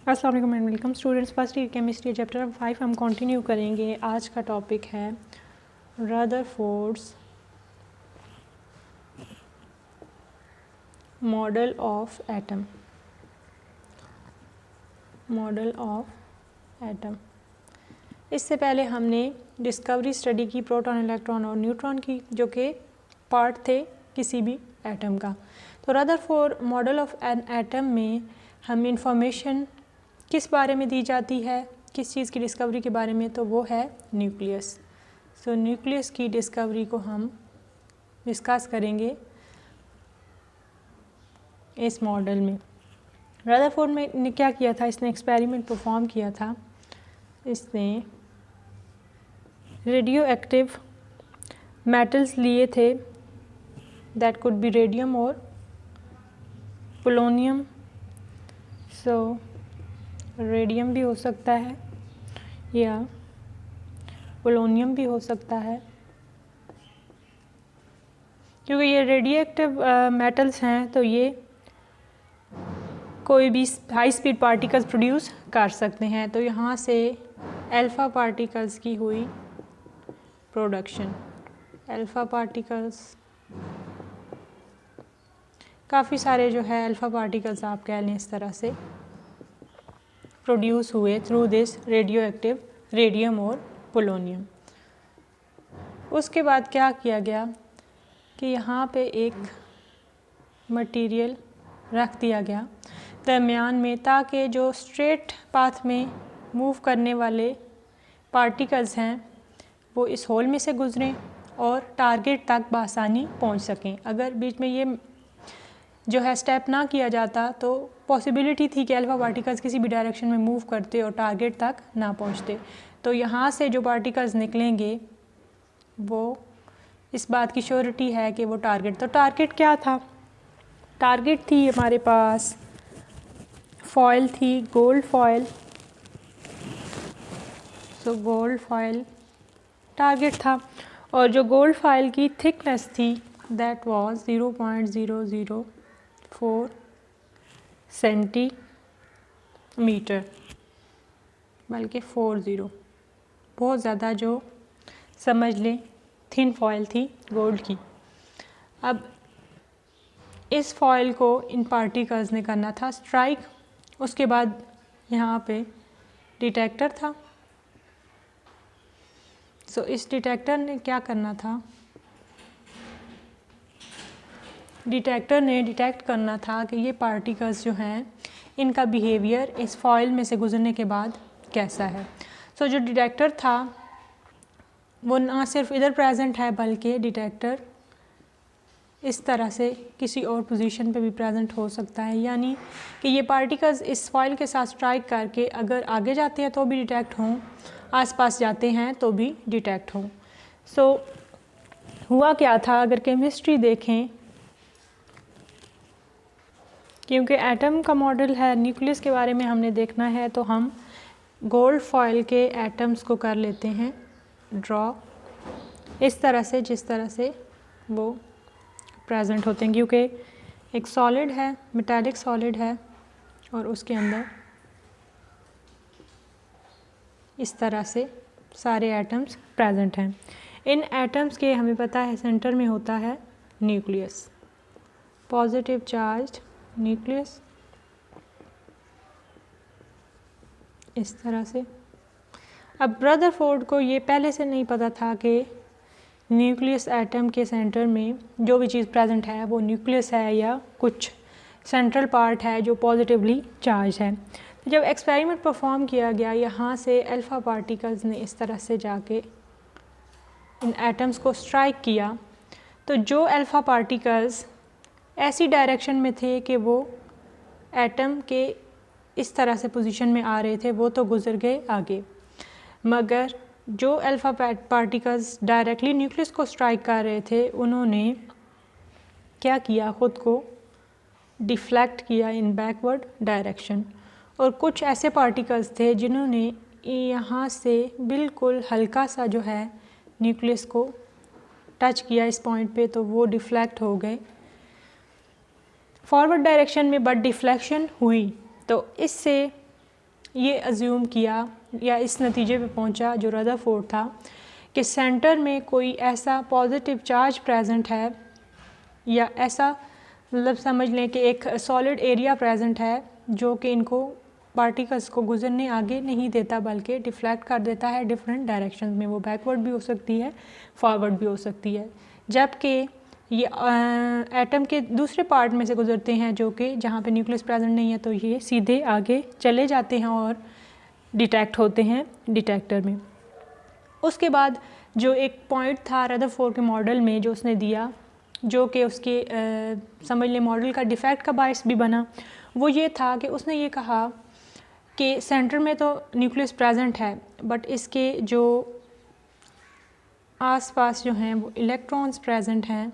अस्सलाम वालेकुम and welcome students. First year chemistry chapter 5 हम कंटिन्यू करेंगे। आज का टॉपिक है Rutherford's model of atom. Model of atom. इससे पहले हमने डिस्कवरी स्टडी की प्रोटॉन, इलेक्ट्रॉन और न्यूट्रॉन की, जो कि पार्ट थे किसी भी एटम का। तो Rutherford model of an atom में हम इंफॉर्मेशन किस बारे में दी जाती है, किस चीज़ की डिस्कवरी के बारे में, तो वो है न्यूक्लियस। सो न्यूक्लियस की डिस्कवरी को हम डिस्कस करेंगे इस मॉडल में। रदरफोर्ड ने क्या किया था, इसने एक्सपेरिमेंट परफॉर्म किया था। इसने रेडियो एक्टिव मेटल्स लिए थे, दैट कुड बी रेडियम और पोलोनियम। सो रेडियम भी हो सकता है या पोलोनियम भी हो सकता है, क्योंकि ये रेडियो एक्टिव मेटल्स हैं तो ये कोई भी हाई स्पीड पार्टिकल्स प्रोड्यूस कर सकते हैं। तो यहाँ से अल्फ़ा पार्टिकल्स की हुई प्रोडक्शन। अल्फ़ा पार्टिकल्स, काफ़ी सारे जो है अल्फ़ा पार्टिकल्स आप कह लें इस तरह से प्रोड्यूस हुए through this radio active radium और पोलोनियम। उसके बाद क्या किया गया कि यहाँ पे एक मटेरियल रख दिया गया दरमियान में, ताकि जो स्ट्रेट पाथ में मूव करने वाले पार्टिकल्स हैं वो इस होल में से गुजरें और टारगेट तक बआसानी पहुँच सकें। अगर बीच में ये जो है स्टेप ना किया जाता तो पॉसिबिलिटी थी कि अल्फ़ा पार्टिकल्स किसी भी डायरेक्शन में मूव करते और टारगेट तक ना पहुंचते। तो यहाँ से जो पार्टिकल्स निकलेंगे वो इस बात की श्योरिटी है कि वो टारगेट। तो टारगेट क्या था? टारगेट थी हमारे पास फॉयल थी, gold foil. So gold foil target था, और जो गोल्ड फॉयल की थिकनेस थी दैट वाज 0.004 सेंटीमीटर, बल्कि 40, बहुत ज़्यादा जो समझ लें थिन फॉयल थी गोल्ड की। अब इस फॉयल को इन पार्टिकल्स ने करना था स्ट्राइक। उसके बाद यहाँ पे डिटेक्टर था। सो इस डिटेक्टर ने क्या करना था? डिटेक्टर ने डिटेक्ट करना था कि ये पार्टिकल्स जो हैं इनका बिहेवियर इस फॉयल में से गुजरने के बाद कैसा है। सो जो डिटेक्टर था वो ना सिर्फ इधर प्रेजेंट है, बल्कि डिटेक्टर इस तरह से किसी और पोजीशन पे भी प्रेजेंट हो सकता है, यानी कि ये पार्टिकल्स इस फॉयल के साथ स्ट्राइक करके अगर आगे जाते हैं तो भी डिटेक्ट हों, आसपास जाते हैं तो भी डिटेक्ट हों। सो हुआ क्या था, अगर केमिस्ट्री देखें, क्योंकि एटम का मॉडल है, न्यूक्लियस के बारे में हमने देखना है, तो हम गोल्ड फॉयल के एटम्स को कर लेते हैं ड्रॉ इस तरह से, जिस तरह से वो प्रेजेंट होते हैं, क्योंकि एक सॉलिड है, मेटालिक सॉलिड है, और उसके अंदर इस तरह से सारे एटम्स प्रेजेंट हैं। इन एटम्स के हमें पता है सेंटर में होता है न्यूक्लियस, पॉजिटिव चार्ज न्यूक्लियस, इस तरह से। अब रदरफोर्ड को ये पहले से नहीं पता था कि न्यूक्लियस एटम के सेंटर में जो भी चीज़ प्रेजेंट है वो न्यूक्लियस है या कुछ सेंट्रल पार्ट है जो पॉजिटिवली चार्ज है। तो जब एक्सपेरिमेंट परफॉर्म किया गया, यहाँ से अल्फ़ा पार्टिकल्स ने इस तरह से जाके इन एटम्स को स्ट्राइक किया, तो जो अल्फ़ा पार्टिकल्स ऐसी डायरेक्शन में थे कि वो एटम के इस तरह से पोजीशन में आ रहे थे, वो तो गुजर गए आगे, मगर जो अल्फ़ा पार्टिकल्स डायरेक्टली न्यूक्लियस को स्ट्राइक कर रहे थे उन्होंने क्या किया, ख़ुद को डिफ्लेक्ट किया इन बैकवर्ड डायरेक्शन। और कुछ ऐसे पार्टिकल्स थे जिन्होंने यहाँ से बिल्कुल हल्का सा जो है न्यूक्लियस को टच किया इस पॉइंट पे, तो वो डिफ्लेक्ट हो गए फॉरवर्ड डायरेक्शन में, बट डिफ्लेक्शन हुई। तो इससे ये अज्यूम किया या इस नतीजे पे पहुंचा जो रदरफोर्ड था कि सेंटर में कोई ऐसा पॉजिटिव चार्ज प्रेजेंट है या ऐसा मतलब समझ लें कि एक सॉलिड एरिया प्रेजेंट है जो कि इनको पार्टिकल्स को गुजरने आगे नहीं देता बल्कि डिफ्लेक्ट कर देता है डिफरेंट डायरेक्शन में। वो बैकवर्ड भी हो सकती है, फॉरवर्ड भी हो सकती है। जबकि ये एटम के दूसरे पार्ट में से गुजरते हैं जो कि जहाँ पे न्यूक्लियस प्रेजेंट नहीं है, तो ये सीधे आगे चले जाते हैं और डिटेक्ट होते हैं डिटेक्टर में। उसके बाद जो एक पॉइंट था रदरफोर्ड के मॉडल में जो उसने दिया, जो कि उसके समझ लें मॉडल का डिफेक्ट का बायस भी बना, वो ये था कि उसने ये कहा कि सेंटर में तो न्यूक्लियस प्रेजेंट है बट इसके जो आसपास जो हैं वो इलेक्ट्रॉन्स प्रेजेंट हैं।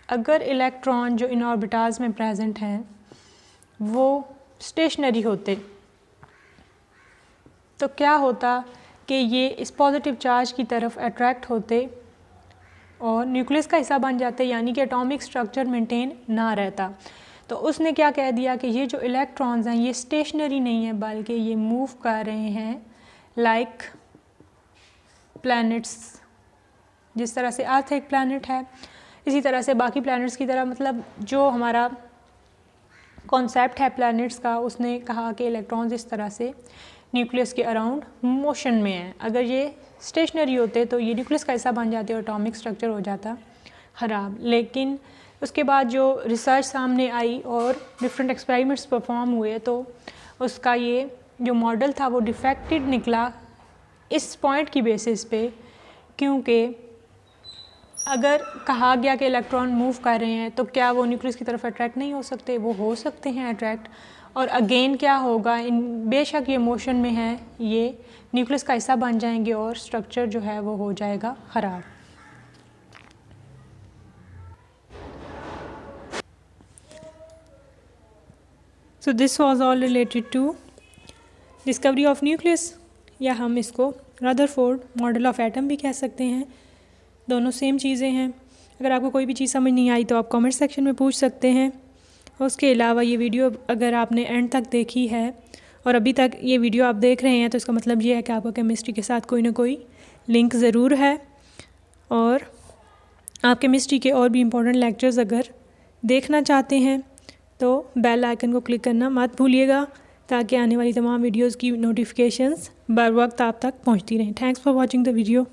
अगर इलेक्ट्रॉन जो इन ऑर्बिटल्स में प्रेजेंट हैं वो स्टेशनरी होते तो क्या होता कि ये इस पॉजिटिव चार्ज की तरफ अट्रैक्ट होते और न्यूक्लियस का हिस्सा बन जाते, यानी कि एटॉमिक स्ट्रक्चर मेंटेन ना रहता। तो उसने क्या कह दिया कि ये जो इलेक्ट्रॉन्स हैं ये स्टेशनरी नहीं है बल्कि ये मूव कर रहे हैं लाइक प्लैनेट्स। जिस तरह से अर्थ एक प्लैनेट है, इसी तरह से बाकी प्लैनेट्स की तरह, मतलब जो हमारा कॉन्सेप्ट है प्लैनेट्स का, उसने कहा कि इलेक्ट्रॉन्स इस तरह से न्यूक्लियस के अराउंड मोशन में हैं। अगर ये स्टेशनरी होते तो ये न्यूक्लियस का हिस्सा बन जाते और एटॉमिक स्ट्रक्चर हो जाता ख़राब। लेकिन उसके बाद जो रिसर्च सामने आई और डिफरेंट एक्सपेरिमेंट्स परफॉर्म हुए तो उसका ये जो मॉडल था वो डिफेक्टेड निकला इस पॉइंट की बेसिस पे, क्योंकि अगर कहा गया कि इलेक्ट्रॉन मूव कर रहे हैं तो क्या वो न्यूक्लियस की तरफ अट्रैक्ट नहीं हो सकते? वो हो सकते हैं अट्रैक्ट। और अगेन क्या होगा, इन बेशक ये मोशन में है, ये न्यूक्लियस का हिस्सा बन जाएंगे और स्ट्रक्चर जो है वो हो जाएगा ख़राब। So this was all related to discovery of nucleus, या हम इसको रदरफोर्ड मॉडल ऑफ एटम भी कह सकते हैं। दोनों सेम चीज़ें हैं। अगर आपको कोई भी चीज़ समझ नहीं आई तो आप कमेंट सेक्शन में पूछ सकते हैं। उसके अलावा ये वीडियो अगर आपने एंड तक देखी है और अभी तक ये वीडियो आप देख रहे हैं तो इसका मतलब ये है कि आपको केमिस्ट्री के साथ कोई ना कोई लिंक ज़रूर है। और आप केमिस्ट्री के और भी इम्पोर्टेंट लेक्चर्स अगर देखना चाहते हैं तो बेल आइकन को क्लिक करना मत भूलिएगा ताकि आने वाली तमाम वीडियोज़ की नोटिफिकेशंस बर वक्त आप तक पहुँचती रहें। Thanks for watching the video.